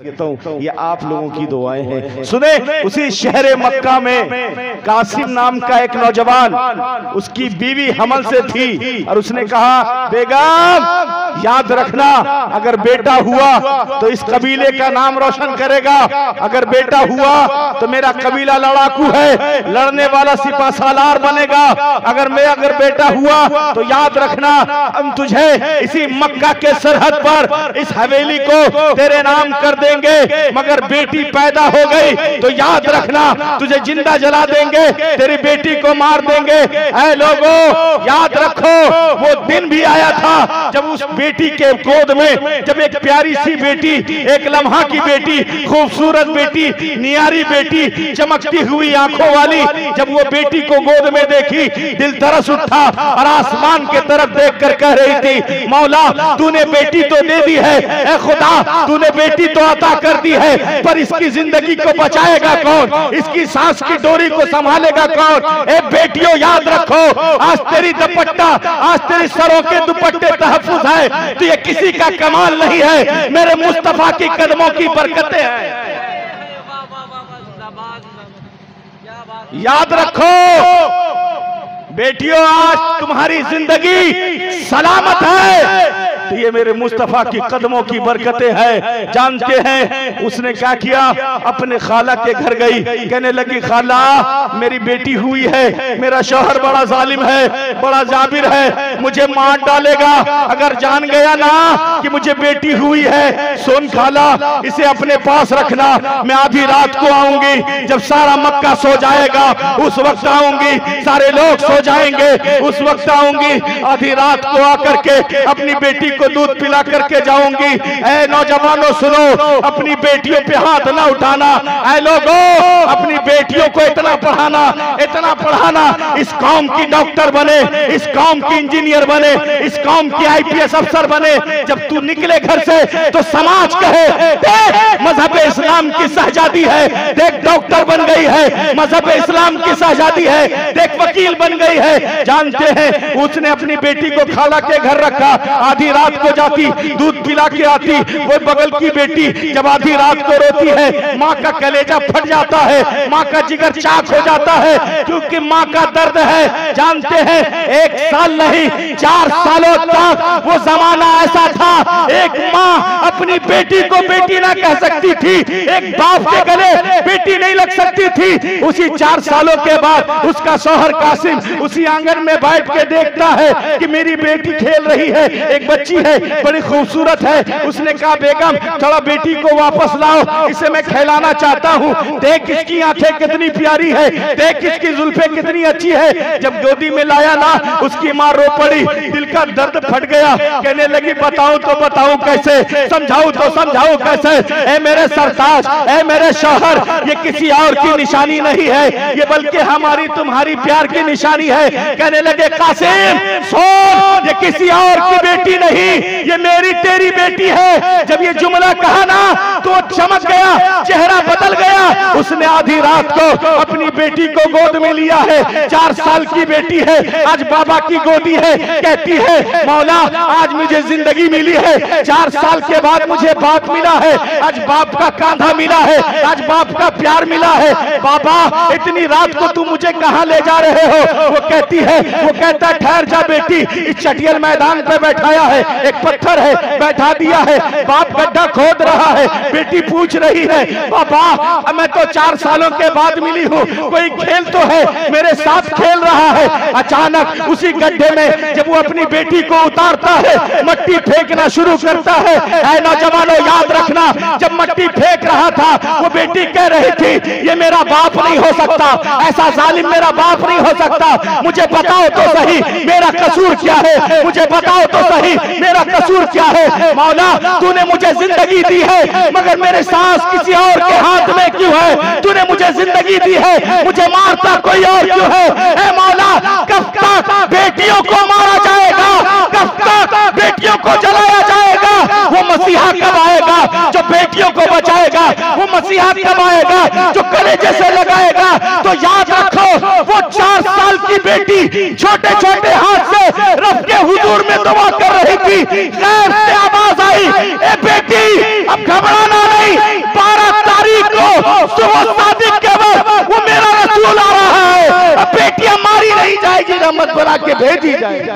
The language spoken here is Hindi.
ये आप लोगों की दुआएं हैं। सुने, उसी शहर मक्का में कासिम नाम का एक नौजवान, उसकी बीवी हमल से थी और उसने कहा, बेगम याद रखना, अगर बेटा हुआ तो इस कबीले का नाम रोशन करेगा, अगर बेटा हुआ तो मेरा कबीला लड़ाकू है, लड़ने वाला सिपा सालार बनेगा, अगर बेटा हुआ तो याद रखना हम तुझे इसी मक्का के सरहद पर इस हवेली को तेरे नाम कर देंगे, मगर बेटी पैदा हो गई तो याद रखना तुझे जिंदा जला देंगे, तेरी बेटी को मार देंगे। ऐ लोगों याद रखो, वो दिन भी आया था जब उस बेटी के गोद में, जब एक प्यारी सी बेटी, एक लम्हा की बेटी, खूबसूरत बेटी, नियारी बेटी, चमकती हुई आंखों वाली, जब वो बेटी को गोद में देखी दिल तरस उठा और आसमान के तरफ देख कर कह रही थी, मौला तूने बेटी तो दे दी है, ऐ खुदा तूने बेटी तो अता कर दी है, पर इसकी जिंदगी को बचाएगा कौन, इसकी सांस की डोरी को संभालेगा कौन। ए बेटियों याद रखो, आज तेरी दुपट्टा, आज तेरी सरों के दुपट्टे तहफ्फुज है तो ये किसी का कमाल नहीं है, मेरे मुस्तफा की कदमों की बरकतें हैं। याद रखो बेटियों, आज तुम्हारी जिंदगी सलामत है तो ये मेरे मुस्तफा की कदमों की बरकतें हैं। जानते हैं उसने क्या किया, अपने खाला के घर गई, कहने लगी खाला मेरी बेटी हुई है, मेरा शौहर बड़ा जालिम है, बड़ा जाबिर है, मुझे मार डालेगा, अगर जान गया ना कि मुझे बेटी हुई है, सुन खाला इसे अपने पास रखना, मैं आधी रात को आऊंगी, जब सारा मक्का सो जाएगा उस वक्त आऊंगी, सारे लोग सो जाएंगे उस वक्त आऊंगी, आधी रात को आकर के अपनी बेटी को दूध पिला करके जाऊंगी। ऐ नौजवानों सुनो, अपनी बेटियों पे हाथ ना उठाना, ऐ लोगों अपनी बेटियों को इतना पढ़ाना, इस कौम की डॉक्टर बने, इस कौम की इंजीनियर बने, इस कौम की आईपीएस अफसर बने, जब तू निकले घर से तो समाज कहे देख मजहब इस्लाम की शहजादी है, देख डॉक्टर बन गई है, मजहब इस्लाम की शहजादी है, देख वकील बन गई है। जानते हैं उसने अपनी बेटी को खाला के घर रखा, आधी रात को जाती दूध पिला के आती, वो बगल की बेटी जब आधी रात को रोती है, माँ का कलेजा फट जाता है, माँ का जिगर चाक हो जाता है, क्योंकि माँ का दर्द है। जानते हैं 1 साल नहीं 4 सालों तक वो जमाना ऐसा था, एक माँ अपनी बेटी को बेटी ना कह सकती थी, एक बाप के गले बेटी नहीं लग सकती थी। उसी 4 सालों के बाद उसका शौहर कासिम उसी आंगन में बैठ के देखता है कि मेरी बेटी खेल रही है, एक बच्ची है बड़ी खूबसूरत है। उसने कहा बेगम थोड़ा बेटी को वापस लाओ, इसे मैं खिलाना चाहता हूँ, देख इसकी आंखें कितनी प्यारी है, देख इसकी जुल्फें कितनी अच्छी है। जब गोदी में लाया ना उसकी माँ रो पड़ी, दिल का दर्द फट गया, कहने लगी बताऊं तो बताऊं कैसे, समझाऊं तो समझाऊं कैसे। ऐ मेरे सरताज, ऐ मेरे शौहर, ये किसी और की निशानी नहीं है, ये बल्कि हमारी तुम्हारी प्यार की निशानी है। कहने लगे कासिम सुन, ये किसी और की बेटी नहीं, ये मेरी तेरी बेटी है। जब ये जुमला कहा ना तो चमक गया, चेहरा बदल गया। उसने आधी रात को अपनी बेटी को गोद में लिया है, 4 साल की बेटी है, आज बाबा की गोदी है, कहती है मौला आज मुझे जिंदगी मिली है, 4 साल के बाद मुझे बाप मिला है, आज बाप का कांधा मिला है, आज बाप का प्यार मिला है। बाबा इतनी रात को तुम मुझे कहां ले जा रहे हो? वो कहती है, वो कहता है ठहर जा बेटी, इस चटियल मैदान पे बैठाया है, एक पत्थर है बैठा दिया है, बाप गड्ढा खोद रहा है। बेटी पूछ रही है पापा मैं तो 4 सालों के बाद मिली हूँ, कोई खेल तो है, मेरे साथ खेल रहा है। अचानक उसी गड्ढे में जब वो अपनी बेटी को उतारता है, मट्टी फेंकना शुरू करता है। ऐ नौजवानों याद रखना, जब मट्टी फेंक रहा था वो बेटी कह रही थी ये मेरा बाप नहीं हो सकता, ऐसा जालिम मेरा बाप नहीं हो सकता, मुझे बताओ तो सही मेरा कसूर क्या है, मुझे बताओ तो सही मेरा कसूर क्या है। मौला तूने मुझे जिंदगी दी है, मगर मेरे सांस किसी और के हाथ में क्यों है? तूने मुझे जिंदगी दी है, मुझे मारता कोई और क्यों है? ऐ मौला कब तक बेटियों को मारा जाएगा, कब तक बेटियों को जलाया जाएगा? वो मसीहा कब आएगा जो बेटियों को बचाएगा? वो मसीहा कब आएगा जो कलेजे से लगाएगा? तो याद रखो वो 4 साल की बेटी छोटे छोटे हाथ से रब के हुजूर में दुआ कर रही थी, गैर से आवाज आई ए बेटी अब घबराना नहीं, सुबह सादिक के वक्त वो मेरा रसूल आ रहा है, बेटियां मारी नहीं जाएगी, रहमत बना के भेजी जाएगी।